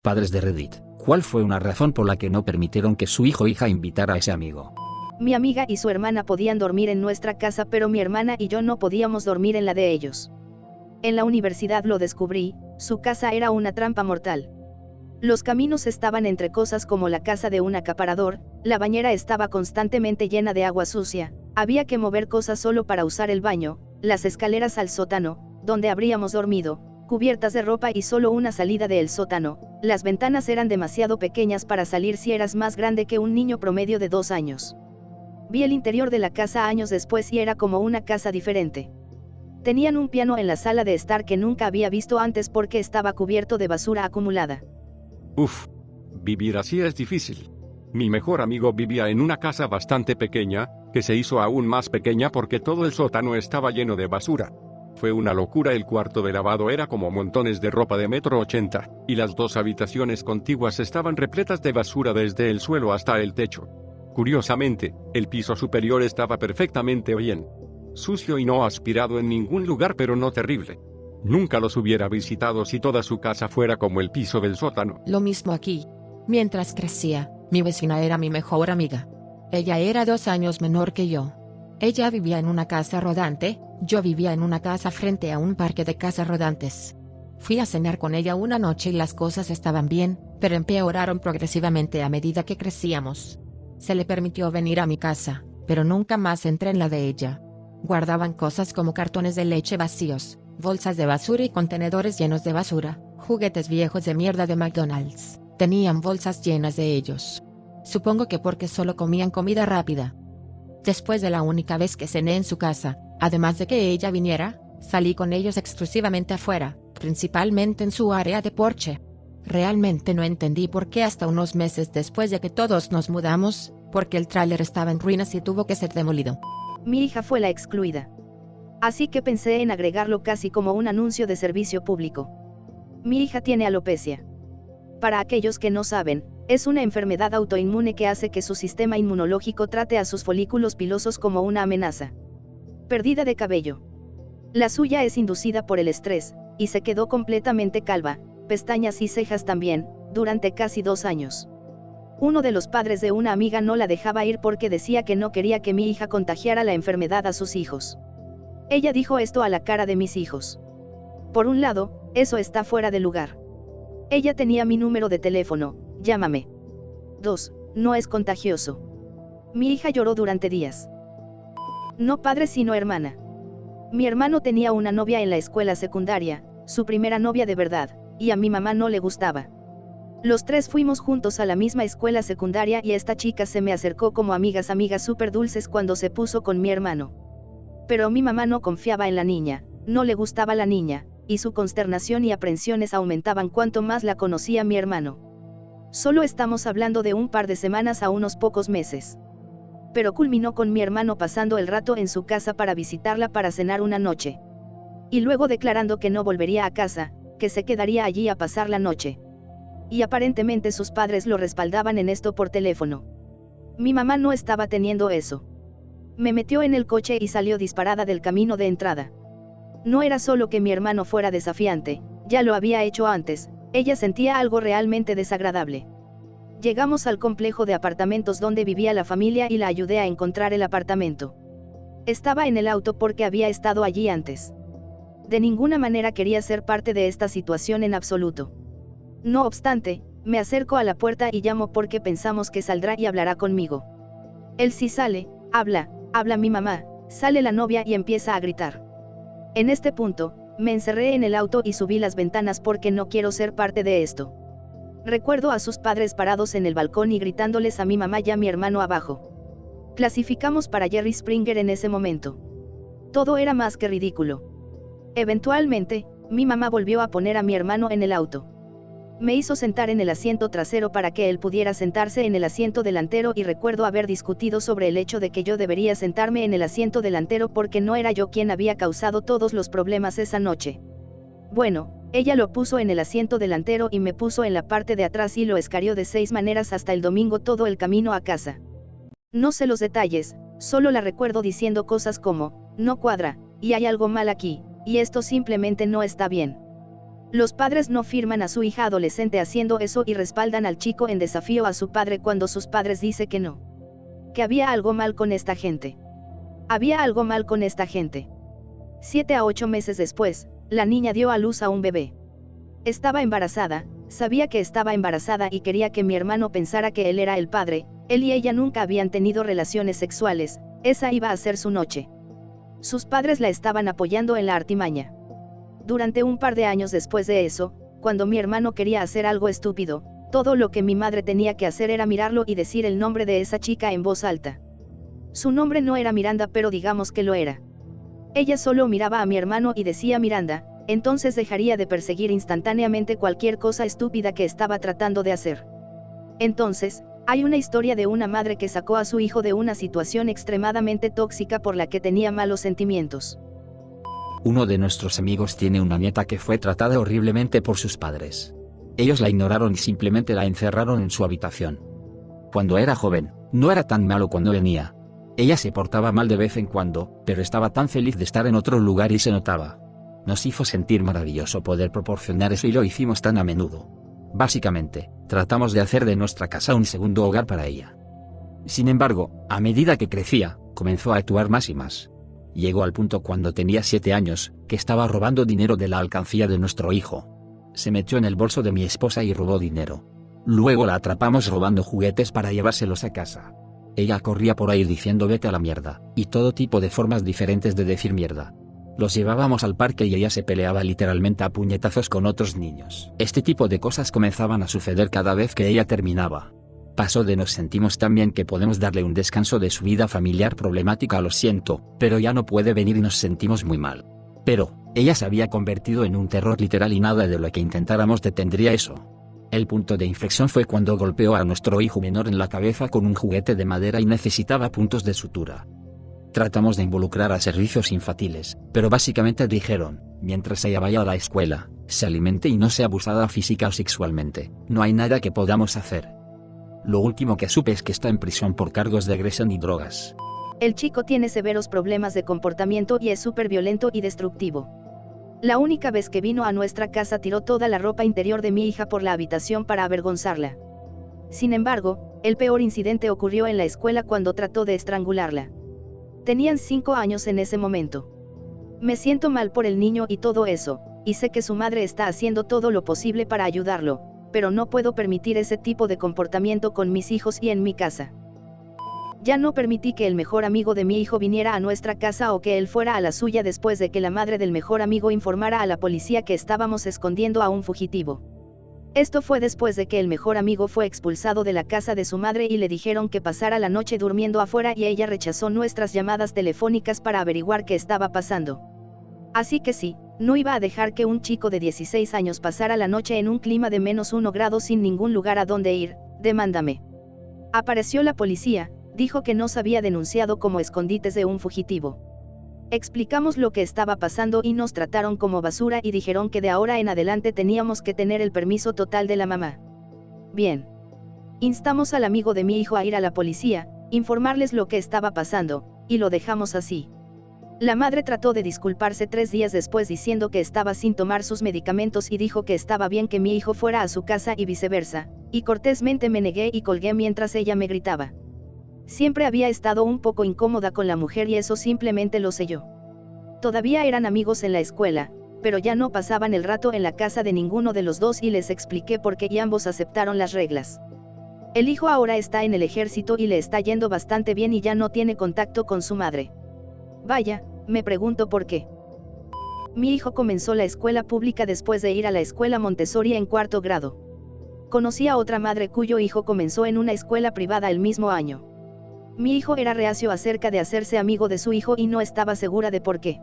Padres de Reddit, ¿cuál fue una razón por la que no permitieron que su hijo o hija invitara a ese amigo? Mi amiga y su hermana podían dormir en nuestra casa, pero mi hermana y yo no podíamos dormir en la de ellos. En la universidad lo descubrí, su casa era una trampa mortal. Los caminos estaban entre cosas como la casa de un acaparador, la bañera estaba constantemente llena de agua sucia, había que mover cosas solo para usar el baño, las escaleras al sótano, donde habríamos dormido, cubiertas de ropa y solo una salida del sótano, las ventanas eran demasiado pequeñas para salir si eras más grande que un niño promedio de 2 años. Vi el interior de la casa años después y era como una casa diferente. Tenían un piano en la sala de estar que nunca había visto antes porque estaba cubierto de basura acumulada. Uf, vivir así es difícil. Mi mejor amigo vivía en una casa bastante pequeña, que se hizo aún más pequeña porque todo el sótano estaba lleno de basura. Fue una locura. El cuarto de lavado era como montones de ropa de 1,80 m, y las 2 habitaciones contiguas estaban repletas de basura desde el suelo hasta el techo. Curiosamente, el piso superior estaba perfectamente bien. Sucio y no aspirado en ningún lugar, pero no terrible. Nunca los hubiera visitado si toda su casa fuera como el piso del sótano. Lo mismo aquí. Mientras crecía, mi vecina era mi mejor amiga. Ella era 2 años menor que yo. Ella vivía en una casa rodante, yo vivía en una casa frente a un parque de casas rodantes. Fui a cenar con ella una noche y las cosas estaban bien, pero empeoraron progresivamente a medida que crecíamos. Se le permitió venir a mi casa, pero nunca más entré en la de ella. Guardaban cosas como cartones de leche vacíos, bolsas de basura y contenedores llenos de basura, juguetes viejos de mierda de McDonald's. Tenían bolsas llenas de ellos. Supongo que porque solo comían comida rápida. Después de la única vez que cené en su casa, además de que ella viniera, salí con ellos exclusivamente afuera, principalmente en su área de porche. Realmente no entendí por qué hasta unos meses después de que todos nos mudamos, porque el tráiler estaba en ruinas y tuvo que ser demolido. Mi hija fue la excluida. Así que pensé en agregarlo casi como un anuncio de servicio público. Mi hija tiene alopecia. Para aquellos que no saben, es una enfermedad autoinmune que hace que su sistema inmunológico trate a sus folículos pilosos como una amenaza. Pérdida de cabello. La suya es inducida por el estrés, y se quedó completamente calva, pestañas y cejas también, durante casi 2 años. Uno de los padres de una amiga no la dejaba ir porque decía que no quería que mi hija contagiara la enfermedad a sus hijos. Ella dijo esto a la cara de mis hijos. Por un lado, eso está fuera de lugar. Ella tenía mi número de teléfono, llámame. 2. No es contagioso. Mi hija lloró durante días. No padre sino hermana. Mi hermano tenía una novia en la escuela secundaria, su primera novia de verdad, y a mi mamá no le gustaba. Los 3 fuimos juntos a la misma escuela secundaria y esta chica se me acercó como amigas súper dulces cuando se puso con mi hermano. Pero mi mamá no confiaba en la niña, no le gustaba la niña, y su consternación y aprensiones aumentaban cuanto más la conocía mi hermano. Solo estamos hablando de un par de semanas a unos pocos meses. Pero culminó con mi hermano pasando el rato en su casa para visitarla para cenar una noche. Y luego declarando que no volvería a casa, que se quedaría allí a pasar la noche. Y aparentemente sus padres lo respaldaban en esto por teléfono. Mi mamá no estaba teniendo eso. Me metió en el coche y salió disparada del camino de entrada. No era solo que mi hermano fuera desafiante, ya lo había hecho antes, ella sentía algo realmente desagradable. Llegamos al complejo de apartamentos donde vivía la familia y la ayudé a encontrar el apartamento. Estaba en el auto porque había estado allí antes. De ninguna manera quería ser parte de esta situación en absoluto. No obstante, me acerco a la puerta y llamo porque pensamos que saldrá y hablará conmigo. Él sí sale, habla mi mamá, sale la novia y empieza a gritar. En este punto, me encerré en el auto y subí las ventanas porque no quiero ser parte de esto. Recuerdo a sus padres parados en el balcón y gritándoles a mi mamá y a mi hermano abajo. Clasificamos para Jerry Springer en ese momento. Todo era más que ridículo. Eventualmente, mi mamá volvió a poner a mi hermano en el auto. Me hizo sentar en el asiento trasero para que él pudiera sentarse en el asiento delantero y recuerdo haber discutido sobre el hecho de que yo debería sentarme en el asiento delantero porque no era yo quien había causado todos los problemas esa noche. Bueno, ella lo puso en el asiento delantero y me puso en la parte de atrás y lo escarió de 6 maneras hasta el domingo todo el camino a casa. No sé los detalles, solo la recuerdo diciendo cosas como, no cuadra, y hay algo mal aquí, y esto simplemente no está bien. Los padres no firman a su hija adolescente haciendo eso y respaldan al chico en desafío a su padre cuando sus padres dicen que no. Que había algo mal con esta gente. Había algo mal con esta gente. 7 a 8 meses después, la niña dio a luz a un bebé. Estaba embarazada, sabía que estaba embarazada y quería que mi hermano pensara que él era el padre. Él y ella nunca habían tenido relaciones sexuales, esa iba a ser su noche. Sus padres la estaban apoyando en la artimaña. Durante un par de años después de eso, cuando mi hermano quería hacer algo estúpido, todo lo que mi madre tenía que hacer era mirarlo y decir el nombre de esa chica en voz alta. Su nombre no era Miranda, pero digamos que lo era. Ella solo miraba a mi hermano y decía Miranda, entonces dejaría de perseguir instantáneamente cualquier cosa estúpida que estaba tratando de hacer. Entonces, hay una historia de una madre que sacó a su hijo de una situación extremadamente tóxica por la que tenía malos sentimientos. Uno de nuestros amigos tiene una nieta que fue tratada horriblemente por sus padres. Ellos la ignoraron y simplemente la encerraron en su habitación. Cuando era joven, no era tan malo cuando venía. Ella se portaba mal de vez en cuando, pero estaba tan feliz de estar en otro lugar y se notaba. Nos hizo sentir maravilloso poder proporcionar eso y lo hicimos tan a menudo. Básicamente, tratamos de hacer de nuestra casa un segundo hogar para ella. Sin embargo, a medida que crecía, comenzó a actuar más y más. Llegó al punto cuando tenía 7 años, que estaba robando dinero de la alcancía de nuestro hijo. Se metió en el bolso de mi esposa y robó dinero. Luego la atrapamos robando juguetes para llevárselos a casa. Ella corría por ahí diciendo vete a la mierda, y todo tipo de formas diferentes de decir mierda. Los llevábamos al parque y ella se peleaba literalmente a puñetazos con otros niños. Este tipo de cosas comenzaban a suceder cada vez que ella terminaba. Pasó de nos sentimos tan bien que podemos darle un descanso de su vida familiar problemática, lo siento, pero ya no puede venir y nos sentimos muy mal. Pero, ella se había convertido en un terror literal y nada de lo que intentáramos detendría eso. El punto de inflexión fue cuando golpeó a nuestro hijo menor en la cabeza con un juguete de madera y necesitaba puntos de sutura. Tratamos de involucrar a servicios infantiles, pero básicamente dijeron, mientras ella vaya a la escuela, se alimente y no sea abusada física o sexualmente, no hay nada que podamos hacer. Lo último que supe es que está en prisión por cargos de agresión y drogas. El chico tiene severos problemas de comportamiento y es súper violento y destructivo. La única vez que vino a nuestra casa tiró toda la ropa interior de mi hija por la habitación para avergonzarla. Sin embargo, el peor incidente ocurrió en la escuela cuando trató de estrangularla. Tenían 5 años en ese momento. Me siento mal por el niño y todo eso, y sé que su madre está haciendo todo lo posible para ayudarlo, pero no puedo permitir ese tipo de comportamiento con mis hijos y en mi casa. Ya no permití que el mejor amigo de mi hijo viniera a nuestra casa o que él fuera a la suya después de que la madre del mejor amigo informara a la policía que estábamos escondiendo a un fugitivo. Esto fue después de que el mejor amigo fue expulsado de la casa de su madre y le dijeron que pasara la noche durmiendo afuera y ella rechazó nuestras llamadas telefónicas para averiguar qué estaba pasando. Así que sí, no iba a dejar que un chico de 16 años pasara la noche en un clima de -1 grado sin ningún lugar a donde ir, demándame. Apareció la policía, dijo que nos había denunciado como escondites de un fugitivo. Explicamos lo que estaba pasando y nos trataron como basura y dijeron que de ahora en adelante teníamos que tener el permiso total de la mamá. Bien. Instamos al amigo de mi hijo a ir a la policía, informarles lo que estaba pasando, y lo dejamos así. La madre trató de disculparse 3 días después diciendo que estaba sin tomar sus medicamentos y dijo que estaba bien que mi hijo fuera a su casa y viceversa, y cortésmente me negué y colgué mientras ella me gritaba. Siempre había estado un poco incómoda con la mujer y eso simplemente lo sé yo. Todavía eran amigos en la escuela, pero ya no pasaban el rato en la casa de ninguno de los dos y les expliqué por qué y ambos aceptaron las reglas. El hijo ahora está en el ejército y le está yendo bastante bien y ya no tiene contacto con su madre. Vaya, me pregunto por qué. Mi hijo comenzó la escuela pública después de ir a la escuela Montessori en 4º grado. Conocí a otra madre cuyo hijo comenzó en una escuela privada el mismo año. Mi hijo era reacio acerca de hacerse amigo de su hijo y no estaba segura de por qué.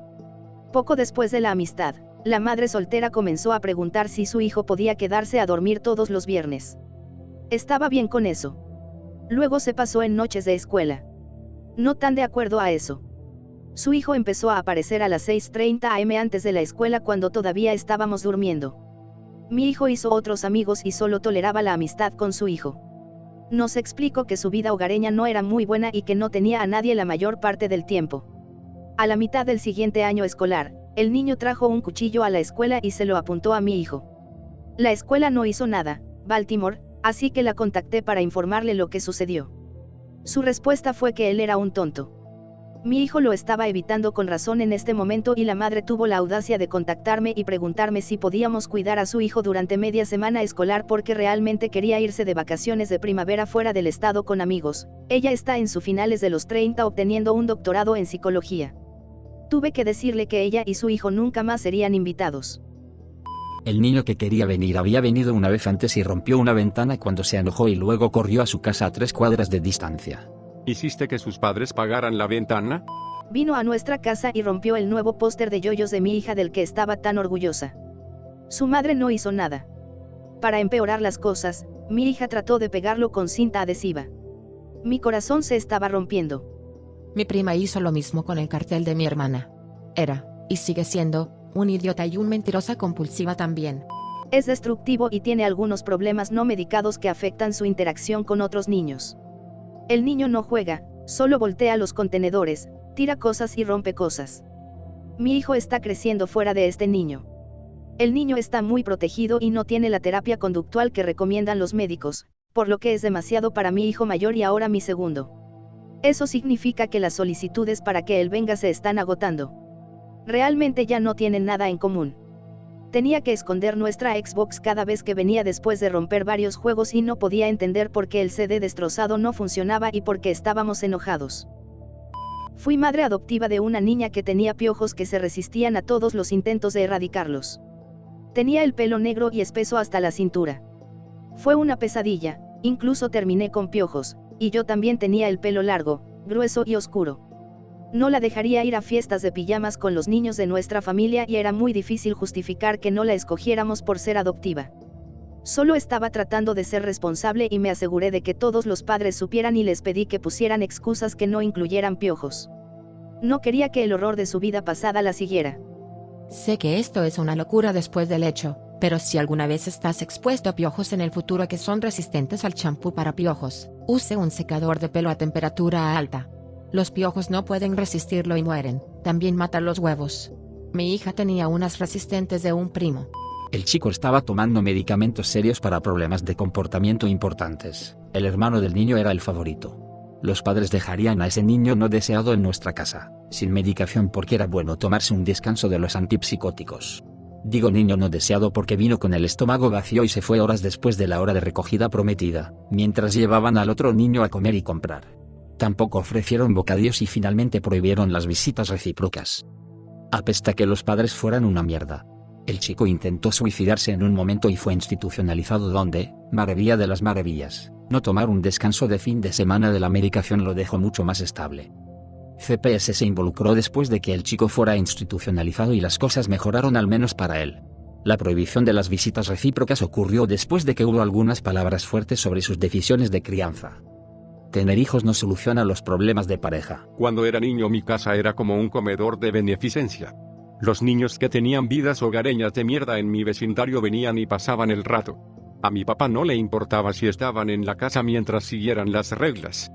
Poco después de la amistad, la madre soltera comenzó a preguntar si su hijo podía quedarse a dormir todos los viernes. Estaba bien con eso. Luego se pasó en noches de escuela. No tan de acuerdo a eso. Su hijo empezó a aparecer a las 6:30 am antes de la escuela cuando todavía estábamos durmiendo. Mi hijo hizo otros amigos y solo toleraba la amistad con su hijo. Nos explicó que su vida hogareña no era muy buena y que no tenía a nadie la mayor parte del tiempo. A la mitad del siguiente año escolar, el niño trajo un cuchillo a la escuela y se lo apuntó a mi hijo. La escuela no hizo nada, Baltimore, así que la contacté para informarle lo que sucedió. Su respuesta fue que él era un tonto. Mi hijo lo estaba evitando con razón en este momento y la madre tuvo la audacia de contactarme y preguntarme si podíamos cuidar a su hijo durante media semana escolar porque realmente quería irse de vacaciones de primavera fuera del estado con amigos. Ella está en sus finales de los 30 obteniendo un doctorado en psicología. Tuve que decirle que ella y su hijo nunca más serían invitados. El niño que quería venir había venido una vez antes y rompió una ventana cuando se enojó y luego corrió a su casa a 3 cuadras de distancia. ¿Hiciste que sus padres pagaran la ventana? Vino a nuestra casa y rompió el nuevo póster de yoyos de mi hija del que estaba tan orgullosa. Su madre no hizo nada. Para empeorar las cosas, mi hija trató de pegarlo con cinta adhesiva. Mi corazón se estaba rompiendo. Mi prima hizo lo mismo con el cartel de mi hermana. Era, y sigue siendo, un idiota y una mentirosa compulsiva también. Es destructivo y tiene algunos problemas no medicados que afectan su interacción con otros niños. El niño no juega, solo voltea los contenedores, tira cosas y rompe cosas. Mi hijo está creciendo fuera de este niño. El niño está muy protegido y no tiene la terapia conductual que recomiendan los médicos, por lo que es demasiado para mi hijo mayor y ahora mi segundo. Eso significa que las solicitudes para que él venga se están agotando. Realmente ya no tienen nada en común. Tenía que esconder nuestra Xbox cada vez que venía después de romper varios juegos y no podía entender por qué el CD destrozado no funcionaba y por qué estábamos enojados. Fui madre adoptiva de una niña que tenía piojos que se resistían a todos los intentos de erradicarlos. Tenía el pelo negro y espeso hasta la cintura. Fue una pesadilla, incluso terminé con piojos, y yo también tenía el pelo largo, grueso y oscuro. No la dejaría ir a fiestas de pijamas con los niños de nuestra familia y era muy difícil justificar que no la escogiéramos por ser adoptiva. Solo estaba tratando de ser responsable y me aseguré de que todos los padres supieran y les pedí que pusieran excusas que no incluyeran piojos. No quería que el horror de su vida pasada la siguiera. Sé que esto es una locura después del hecho, pero si alguna vez estás expuesto a piojos en el futuro que son resistentes al champú para piojos, use un secador de pelo a temperatura alta. Los piojos no pueden resistirlo y mueren, también matan los huevos. Mi hija tenía unas resistentes de un primo. El chico estaba tomando medicamentos serios para problemas de comportamiento importantes. El hermano del niño era el favorito. Los padres dejarían a ese niño no deseado en nuestra casa, sin medicación porque era bueno tomarse un descanso de los antipsicóticos. Digo niño no deseado porque vino con el estómago vacío y se fue horas después de la hora de recogida prometida, mientras llevaban al otro niño a comer y comprar. Tampoco ofrecieron bocadillos y finalmente prohibieron las visitas recíprocas. Apesta que los padres fueran una mierda. El chico intentó suicidarse en un momento y fue institucionalizado donde, maravilla de las maravillas, no tomar un descanso de fin de semana de la medicación lo dejó mucho más estable. CPS se involucró después de que el chico fuera institucionalizado y las cosas mejoraron al menos para él. La prohibición de las visitas recíprocas ocurrió después de que hubo algunas palabras fuertes sobre sus decisiones de crianza. Tener hijos no soluciona los problemas de pareja. Cuando era niño mi casa era como un comedor de beneficencia. Los niños que tenían vidas hogareñas de mierda en mi vecindario venían y pasaban el rato. A mi papá no le importaba si estaban en la casa mientras siguieran las reglas.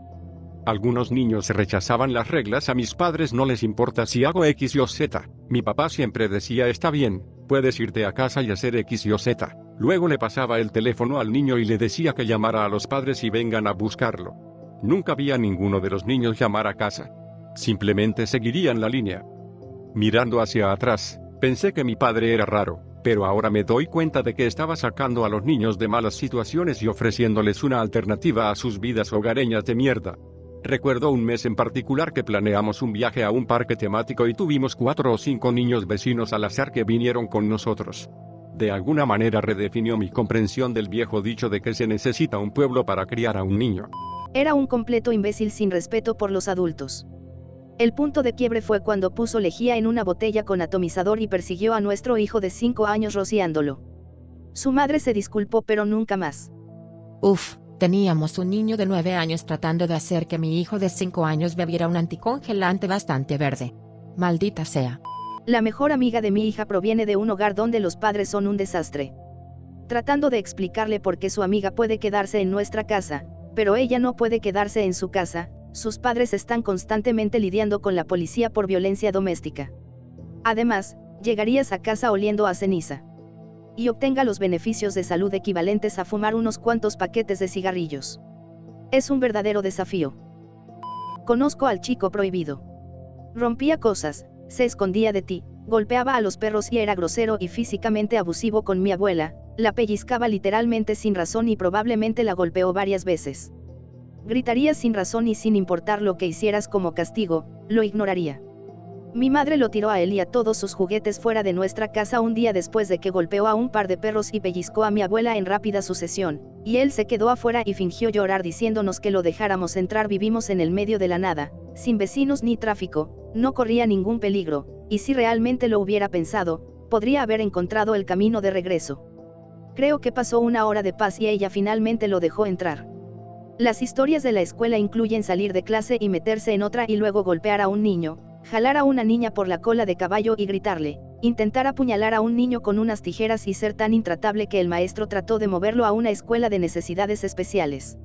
Algunos niños rechazaban las reglas, a mis padres no les importa si hago X o Z. Mi papá siempre decía está bien, puedes irte a casa y hacer X o Z. Luego le pasaba el teléfono al niño y le decía que llamara a los padres y vengan a buscarlo. Nunca vi a ninguno de los niños llamar a casa. Simplemente seguirían la línea. Mirando hacia atrás, pensé que mi padre era raro, pero ahora me doy cuenta de que estaba sacando a los niños de malas situaciones y ofreciéndoles una alternativa a sus vidas hogareñas de mierda. Recuerdo un mes en particular que planeamos un viaje a un parque temático y tuvimos 4 o 5 niños vecinos al azar que vinieron con nosotros. De alguna manera redefinió mi comprensión del viejo dicho de que se necesita un pueblo para criar a un niño. Era un completo imbécil sin respeto por los adultos. El punto de quiebre fue cuando puso lejía en una botella con atomizador y persiguió a nuestro hijo de 5 años rociándolo. Su madre se disculpó pero nunca más. Uf, teníamos un niño de 9 años tratando de hacer que mi hijo de 5 años bebiera un anticongelante bastante verde. Maldita sea. La mejor amiga de mi hija proviene de un hogar donde los padres son un desastre. Tratando de explicarle por qué su amiga puede quedarse en nuestra casa, pero ella no puede quedarse en su casa, sus padres están constantemente lidiando con la policía por violencia doméstica. Además, llegarías a casa oliendo a ceniza. Y obtenga los beneficios de salud equivalentes a fumar unos cuantos paquetes de cigarrillos. Es un verdadero desafío. Conozco al chico prohibido. Rompía cosas, se escondía de ti, golpeaba a los perros y era grosero y físicamente abusivo con mi abuela, la pellizcaba literalmente sin razón y probablemente la golpeó varias veces. Gritaría sin razón y sin importar lo que hicieras como castigo, lo ignoraría. Mi madre lo tiró a él y a todos sus juguetes fuera de nuestra casa un día después de que golpeó a un par de perros y pellizcó a mi abuela en rápida sucesión, y él se quedó afuera y fingió llorar diciéndonos que lo dejáramos entrar. Vivimos en el medio de la nada, sin vecinos ni tráfico, no corría ningún peligro, y si realmente lo hubiera pensado, podría haber encontrado el camino de regreso. Creo que pasó una hora de paz y ella finalmente lo dejó entrar. Las historias de la escuela incluyen salir de clase y meterse en otra y luego golpear a un niño, jalar a una niña por la cola de caballo y gritarle, intentar apuñalar a un niño con unas tijeras y ser tan intratable que el maestro trató de moverlo a una escuela de necesidades especiales.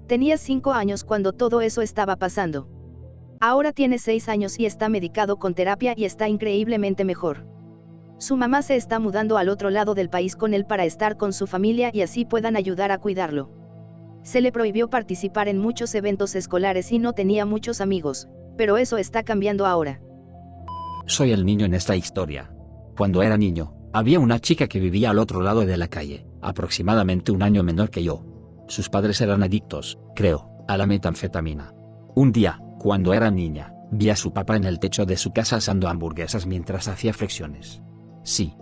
Tenía 5 años cuando todo eso estaba pasando. Ahora tiene 6 años y está medicado con terapia y está increíblemente mejor. Su mamá se está mudando al otro lado del país con él para estar con su familia y así puedan ayudar a cuidarlo. Se le prohibió participar en muchos eventos escolares y no tenía muchos amigos, pero eso está cambiando ahora. Soy el niño en esta historia. Cuando era niño, había una chica que vivía al otro lado de la calle, aproximadamente un año menor que yo. Sus padres eran adictos, creo, a la metanfetamina. Un día, cuando era niña, vi a su papá en el techo de su casa asando hamburguesas mientras hacía flexiones. Sí.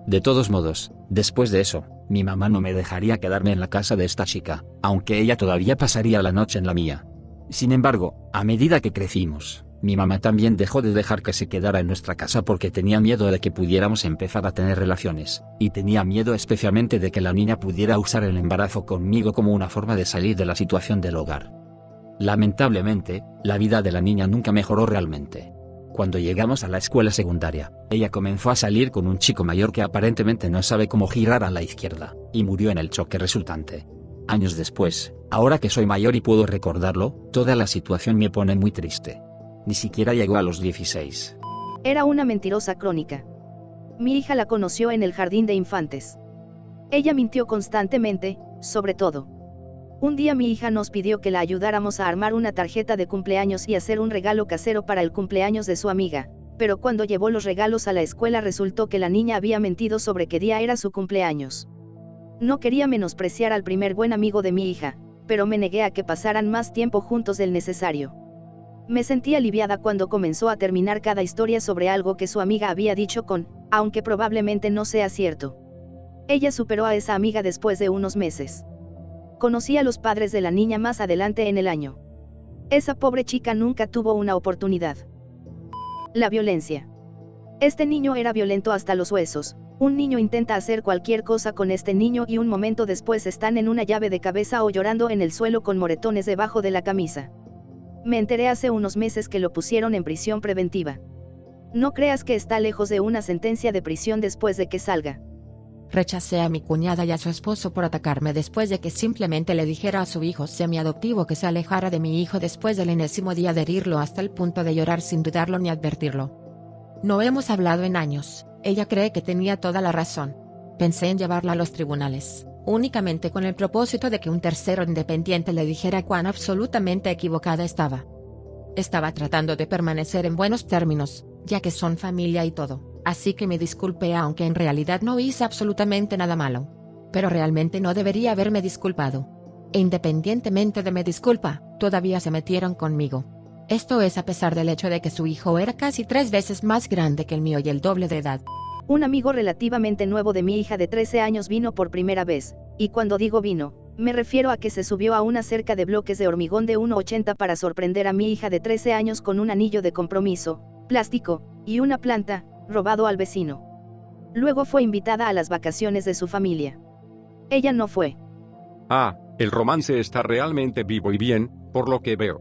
De todos modos, después de eso, mi mamá no me dejaría quedarme en la casa de esta chica, aunque ella todavía pasaría la noche en la mía. Sin embargo, a medida que crecimos, mi mamá también dejó de dejar que se quedara en nuestra casa porque tenía miedo de que pudiéramos empezar a tener relaciones, y tenía miedo especialmente de que la niña pudiera usar el embarazo conmigo como una forma de salir de la situación del hogar. Lamentablemente, la vida de la niña nunca mejoró realmente. Cuando llegamos a la escuela secundaria, ella comenzó a salir con un chico mayor que aparentemente no sabe cómo girar a la izquierda, y murió en el choque resultante. Años después, ahora que soy mayor y puedo recordarlo, toda la situación me pone muy triste. Ni siquiera llegó a los 16. Era una mentirosa crónica. Mi hija la conoció en el jardín de infantes. Ella mintió constantemente, sobre todo. Un día mi hija nos pidió que la ayudáramos a armar una tarjeta de cumpleaños y hacer un regalo casero para el cumpleaños de su amiga, pero cuando llevó los regalos a la escuela resultó que la niña había mentido sobre qué día era su cumpleaños. No quería menospreciar al primer buen amigo de mi hija, pero me negué a que pasaran más tiempo juntos del necesario. Me sentí aliviada cuando comenzó a terminar cada historia sobre algo que su amiga había dicho aunque probablemente no sea cierto. Ella superó a esa amiga después de unos meses. Conocí a los padres de la niña más adelante en el año. Esa pobre chica nunca tuvo una oportunidad. La violencia. Este niño era violento hasta los huesos. Un niño intenta hacer cualquier cosa con este niño y un momento después están en una llave de cabeza o llorando en el suelo con moretones debajo de la camisa. Me enteré hace unos meses que lo pusieron en prisión preventiva. No creas que está lejos de una sentencia de prisión después de que salga. Rechacé a mi cuñada y a su esposo por atacarme después de que simplemente le dijera a su hijo semiadoptivo que se alejara de mi hijo después del enésimo día de herirlo hasta el punto de llorar sin dudarlo ni advertirlo. No hemos hablado en años, ella cree que tenía toda la razón. Pensé en llevarla a los tribunales, únicamente con el propósito de que un tercero independiente le dijera cuán absolutamente equivocada estaba. Estaba tratando de permanecer en buenos términos, ya que son familia y todo. Así que me disculpé aunque en realidad no hice absolutamente nada malo. Pero realmente no debería haberme disculpado. E independientemente de mi disculpa, todavía se metieron conmigo. Esto es a pesar del hecho de que su hijo era casi 3 veces más grande que el mío y el doble de edad. Un amigo relativamente nuevo de mi hija de 13 años vino por primera vez, y cuando digo vino, me refiero a que se subió a una cerca de bloques de hormigón de 1,80 para sorprender a mi hija de 13 años con un anillo de compromiso, plástico, y una planta, robado al vecino. Luego fue invitada a las vacaciones de su familia. Ella no fue. El romance está realmente vivo y bien, por lo que veo.